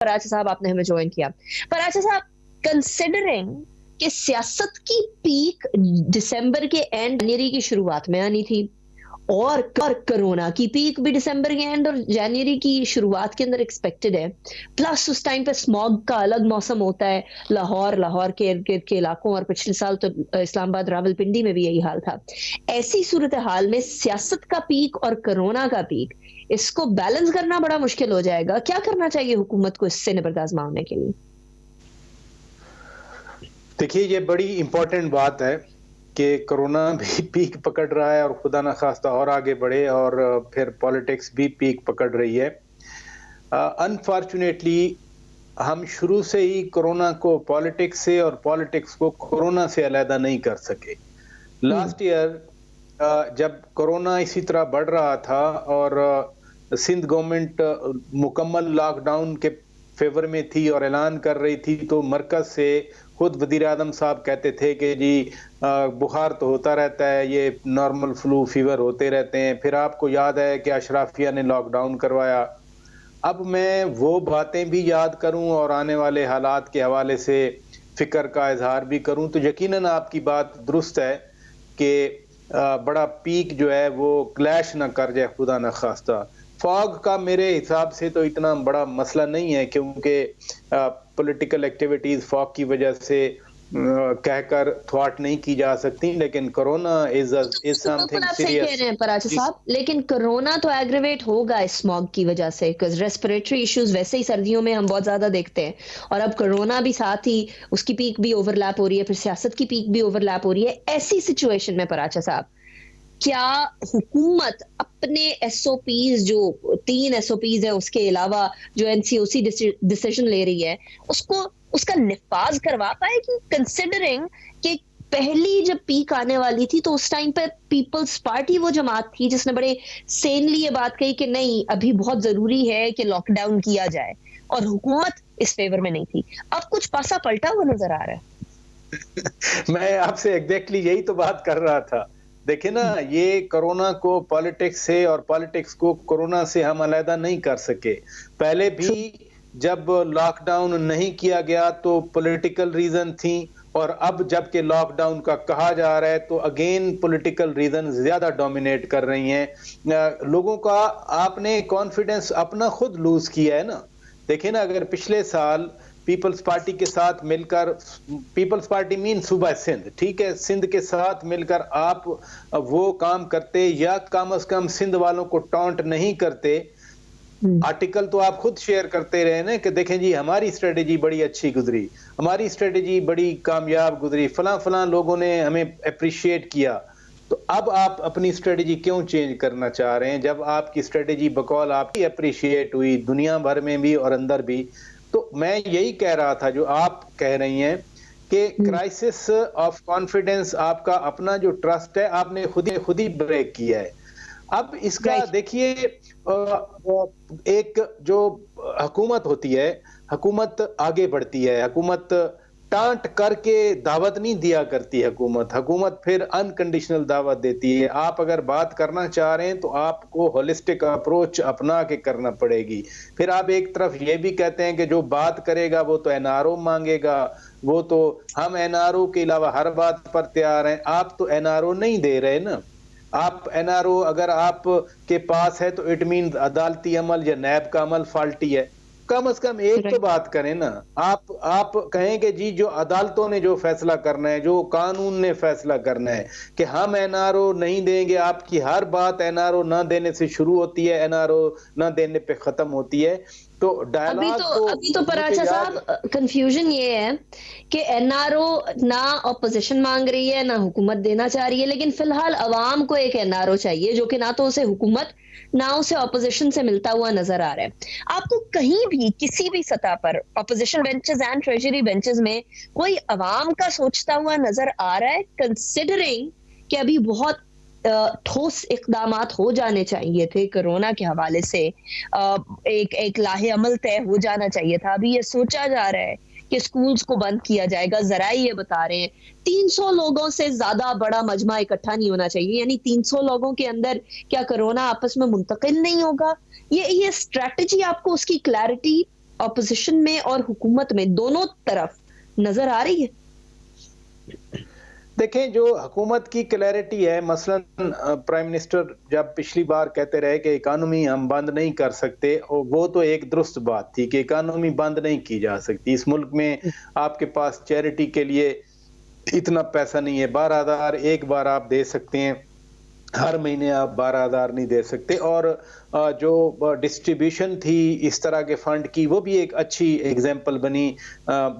پراچا صاحب آپ نے ہمیں جوائن کیا. پراچا صاحب کنسیڈرنگ کہ سیاست کی پیک دسمبر کے اینڈ جنوری کی شروعات میں آنی تھی اور کرونا کی پیک بھی دسمبر کے اینڈ اور جنوری کی شروعات کے اندر ایکسپیکٹڈ ہے, پلس اس ٹائم پہ اسموگ کا الگ موسم ہوتا ہے لاہور کے ارد گرد کے علاقوں, اور پچھلے سال تو اسلام آباد راول پنڈی میں بھی یہی حال تھا. ایسی صورتحال میں سیاست کا پیک اور کرونا کا پیک, اس کو بیلنس کرنا بڑا مشکل ہو جائے گا. کیا کرنا چاہیے حکومت کو اس سے نبرد آزمانے کے لیے؟ دیکھیے یہ بڑی امپورٹنٹ بات ہے کہ کرونا بھی پیک پکڑ رہا ہے اور خدا نخواستہ اور آگے بڑھے, اور پھر پالیٹکس بھی پیک پکڑ رہی ہے. انفارچونیٹلی ہم شروع سے ہی کرونا کو پالیٹکس سے اور پالیٹکس کو کرونا سے علیحدہ نہیں کر سکے. لاسٹ ایئر جب کرونا اسی طرح بڑھ رہا تھا اور سندھ گورنمنٹ مکمل لاک ڈاؤن کے فیور میں تھی اور اعلان کر رہی تھی, تو مرکز سے خود وزیر اعظم صاحب کہتے تھے کہ جی بخار تو ہوتا رہتا ہے, یہ نارمل فلو فیور ہوتے رہتے ہیں. پھر آپ کو یاد ہے کہ اشرافیہ نے لاک ڈاؤن کروایا. اب میں وہ باتیں بھی یاد کروں اور آنے والے حالات کے حوالے سے فکر کا اظہار بھی کروں, تو یقیناً آپ کی بات درست ہے کہ بڑا پیک جو ہے وہ کلیش نہ کر جائے خدا نخواستہ. فاگ کا میرے حساب سے تو اتنا بڑا مسئلہ نہیں ہے, کیونکہ پولیٹیکل ایکٹیویٹیز فاگ کی وجہ سے کہہ کر تھواٹ نہیں کی جا سکتی, لیکن کرونا از سم تھنگ سیریس. کہہ رہے ہیں پراچا صاحب, لیکن کرونا تو ایگریویٹ ہوگا اسموگ کی وجہ سے, ریسپریٹری ایشوز ویسے ہی سردیوں میں ہم بہت زیادہ دیکھتے ہیں, اور اب کرونا بھی ساتھ ہی اس کی پیک بھی اوور لیپ ہو رہی ہے, پھر سیاست کی پیک بھی اوور لیپ ہو رہی ہے. ایسی سچویشن میں پراچا صاحب کیا حکومت اپنے ایس او پیز, جو 3 ایس او پیز ہے, اس کے علاوہ جو این سی او سی ڈیسیژن لے رہی ہے, اس کا نفاذ کروا پائے گی, کنسیڈرنگ کہ پہلی جب پیک آنے والی تھی تو اس ٹائم پہ پیپلز پارٹی وہ جماعت تھی جس نے بڑے سینلی یہ بات کہی کہ نہیں ابھی بہت ضروری ہے کہ لاک ڈاؤن کیا جائے, اور حکومت اس فیور میں نہیں تھی. اب کچھ پاسا پلٹا ہوا نظر آ رہا ہے. میں آپ سے ایگزیکٹلی یہی تو بات کر رہا تھا. دیکھیں نا, یہ کرونا کو پالیٹکس سے اور پالیٹکس کو کرونا سے ہم علیحدہ نہیں کر سکے. پہلے بھی جب لاک ڈاؤن نہیں کیا گیا تو پولیٹیکل ریزن تھیں, اور اب جب کہ لاک ڈاؤن کا کہا جا رہا ہے تو اگین پولیٹیکل ریزن زیادہ ڈومینیٹ کر رہی ہیں. لوگوں کا آپ نے کانفیڈنس اپنا خود لوز کیا ہے نا. دیکھیں نا, اگر پچھلے سال پیپلز پارٹی کے ساتھ مل کر, پیپلز پارٹی مین صوبہ سندھ, ٹھیک ہے, سندھ کے ساتھ مل کر آپ وہ کام کرتے یا کم از کم سندھ والوں کو ٹانٹ نہیں کرتے. آرٹیکل تو آپ خود شیئر کرتے رہے نا کہ دیکھیں جی ہماری اسٹریٹجی بڑی اچھی گزری, ہماری اسٹریٹجی بڑی کامیاب گزری, فلاں لوگوں نے ہمیں اپریشیٹ کیا. تو اب آپ اپنی اسٹریٹجی کیوں چینج کرنا چاہ رہے ہیں جب آپ کی اسٹریٹجی بقول آپ کی اپریشیٹ ہوئی دنیا بھر میں بھی اور اندر بھی؟ تو میں یہی کہہ رہا تھا جو آپ کہہ رہی ہیں کہ کرائسس آف کانفیڈنس, آپ کا اپنا جو ٹرسٹ ہے آپ نے خود ہی بریک کیا ہے. اب اس کا دیکھیے, ایک جو حکومت ہوتی ہے, حکومت آگے بڑھتی ہے, حکومت ٹانٹ کر کے دعوت نہیں دیا کرتی, حکومت پھر انکنڈیشنل دعوت دیتی ہے. آپ اگر بات کرنا چاہ رہے ہیں تو آپ کو ہولسٹک اپروچ اپنا کے کرنا پڑے گی. پھر آپ ایک طرف یہ بھی کہتے ہیں کہ جو بات کرے گا وہ تو این آر او مانگے گا, وہ تو ہم این آر او کے علاوہ ہر بات پر تیار ہیں. آپ تو این آر او نہیں دے رہے نا. آپ این آر او اگر آپ کے پاس ہے تو اٹ مینز عدالتی عمل یا نیب کا عمل فالٹی ہے. کم از کم ایک تو بات کریں نا. آپ کہیں کہ جی جو عدالتوں نے جو فیصلہ کرنا ہے, جو قانون نے فیصلہ کرنا ہے کہ ہم این آر او نہیں دیں گے, آپ کی ہر بات این آر او نہ دینے سے شروع ہوتی ہے, این آر او نہ دینے پہ ختم ہوتی ہے. تو ابھی تو پراچا صاحب کنفیوژن یہ ہے کہ این آر او نہ اپوزیشن مانگ رہی ہے نہ حکومت دینا چاہ رہی ہے, لیکن فی الحال عوام کو ایک این آر او چاہیے جو کہ نہ تو اسے حکومت نہ اسے اپوزیشن سے ملتا ہوا نظر آ رہا ہے. آپ کو کہیں بھی کسی بھی سطح پر opposition benches and treasury benches میں کوئی عوام کا سوچتا ہوا نظر آ رہا ہے, کنسیڈرنگ کہ ابھی بہت ٹھوس اقدامات ہو جانے چاہیے تھے کرونا کے حوالے سے, ایک لاہے عمل طے ہو جانا چاہیے تھا. ابھی یہ سوچا جا رہا ہے کہ سکولز کو بند کیا جائے گا, ذرائع یہ بتا رہے ہیں 300 لوگوں سے زیادہ بڑا مجمع اکٹھا نہیں ہونا چاہیے, یعنی 300 لوگوں کے اندر کیا کرونا آپس میں منتقل نہیں ہوگا. یہ اسٹریٹجی آپ کو اس کی کلیئرٹی اپوزیشن میں اور حکومت میں دونوں طرف نظر آ رہی ہے؟ دیکھیں جو حکومت کی کلیئرٹی ہے، مثلا پرائم منسٹر جب پچھلی بار کہتے رہے کہ اکانومی ہم بند نہیں کر سکتے، اور وہ تو ایک درست بات تھی کہ اکانومی بند نہیں کی جا سکتی. اس ملک میں آپ کے پاس چیریٹی کے لیے اتنا پیسہ نہیں ہے. 12,000 ایک بار آپ دے سکتے ہیں، ہر مہینے آپ 12,000 نہیں دے سکتے. اور جو ڈسٹریبیوشن تھی اس طرح کے فنڈ کی، وہ بھی ایک اچھی ایگزامپل بنی.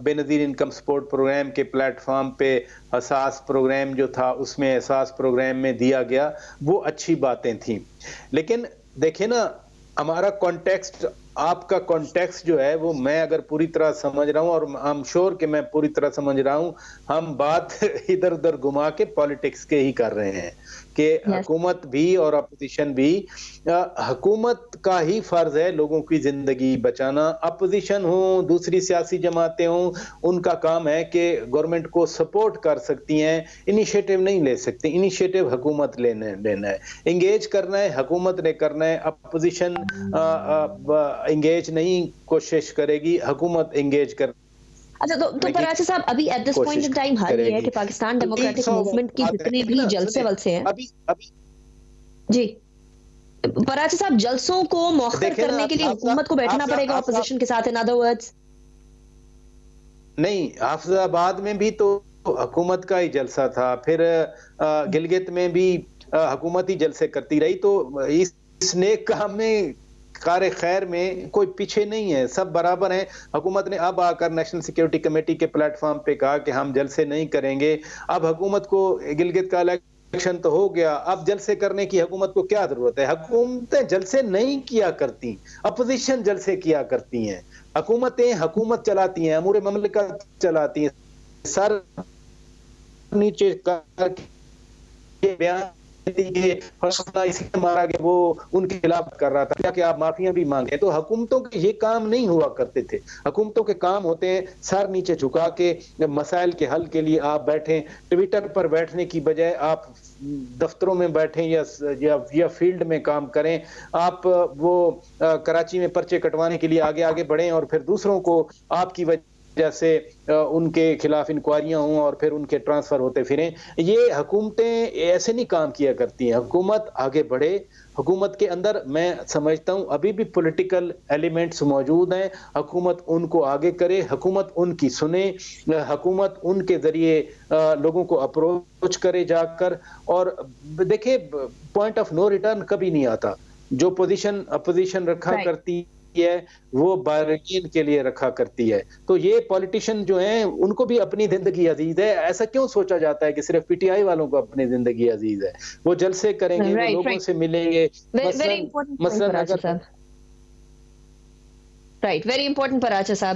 بے نظیر انکم سپورٹ پروگرام کے پلیٹ فارم پہ اساس پروگرام جو تھا، اس میں اساس پروگرام میں دیا گیا، وہ اچھی باتیں تھیں. لیکن دیکھیں نا، ہمارا کانٹیکسٹ، آپ کا کانٹیکسٹ جو ہے وہ میں اگر پوری طرح سمجھ رہا ہوں، اور آئی ایم شور کہ میں پوری طرح سمجھ رہا ہوں، ہم بات ادھر ادھر گھما کے پالیٹکس کے ہی کر رہے ہیں کہ حکومت بھی اور اپوزیشن بھی. حکومت کا ہی فرض ہے لوگوں کی زندگی بچانا. اپوزیشن ہوں، دوسری سیاسی جماعتیں ہوں، ان کا کام ہے کہ گورنمنٹ کو سپورٹ کر سکتی ہیں، انیشیٹو نہیں لے سکتی. انیشیٹو حکومت لینا ہے، انگیج کرنا ہے حکومت نے کرنا ہے. اپوزیشن انگیج نہیں کوشش کرے گی، حکومت انگیج کر. اچھا، تو پراچا صاحب ابھی at this point in time حل یہ ہے کہ پاکستان ڈیموکریٹک موومنٹ کی جتنے بھی جلسے ولسے ہیں، جی پراچا صاحب، جلسوں کو مؤخر کرنے کے لیے حکومت کو بیٹھنا پڑے گا اپوزیشن کے ساتھ. ان ادر ورڈز نہیں، حافظ آباد میں بھی تو حکومت کا ہی جلسہ تھا، پھر گلگت میں بھی حکومت ہی جلسے کرتی رہی. تو اس نیک کام میں، کار خیر میں کوئی پیچھے نہیں ہے، سب برابر ہیں. حکومت نے اب آ کر نیشنل سیکیورٹی کمیٹی کے پلیٹ فارم پہ کہا کہ ہم جلسے نہیں کریں گے. اب حکومت کو گلگت کا الیکشن تو ہو گیا، اب جلسے کرنے کی حکومت کو کیا ضرورت ہے؟ حکومتیں جلسے نہیں کیا کرتی، اپوزیشن جلسے کیا کرتی ہیں. حکومتیں حکومت چلاتی ہیں، امور مملکت چلاتی ہیں. سر نیچے کر کے بیان اسی مارا گیا، وہ ان کے خلاف کر رہا تھا کہ آپ معافیاں بھی مانگے. تو حکومتوں کے یہ کام نہیں ہوا کرتے تھے. حکومتوں کے کام ہوتے ہیں سر نیچے جھکا کے مسائل کے حل کے لیے آپ بیٹھیں. ٹویٹر پر بیٹھنے کی بجائے آپ دفتروں میں بیٹھیں یا فیلڈ میں کام کریں. آپ وہ کراچی میں پرچے کٹوانے کے لیے آگے آگے بڑھیں، اور پھر دوسروں کو آپ کی وجہ سے ان کے خلاف انکوائریاں ہوں اور پھر ان کے ٹرانسفر ہوتے پھریں. یہ حکومتیں ایسے نہیں کام کیا کرتی ہیں. حکومت آگے بڑھے. حکومت کے اندر میں سمجھتا ہوں ابھی بھی پولیٹیکل ایلیمنٹس موجود ہیں. حکومت ان کو آگے کرے، حکومت ان کی سنے، حکومت ان کے ذریعے لوگوں کو اپروچ کرے جا کر. اور دیکھیں، پوائنٹ آف نو ریٹرن کبھی نہیں آتا. جو اپوزیشن رکھا کرتی ہے وہ بارگین کے لیے رکھا کرتی ہے. تو یہ پولیٹیشین جو ہیں ان کو بھی اپنی زندگی عزیز ہے. ایسا کیوں سوچا جاتا ہے کہ صرف پی ٹی آئی والوں کو اپنی زندگی عزیز ہے؟ وہ جلسے کریں گے، وہ لوگوں سے ملیں گے. مثلا ویری امپورٹنٹ پراچا صاحب.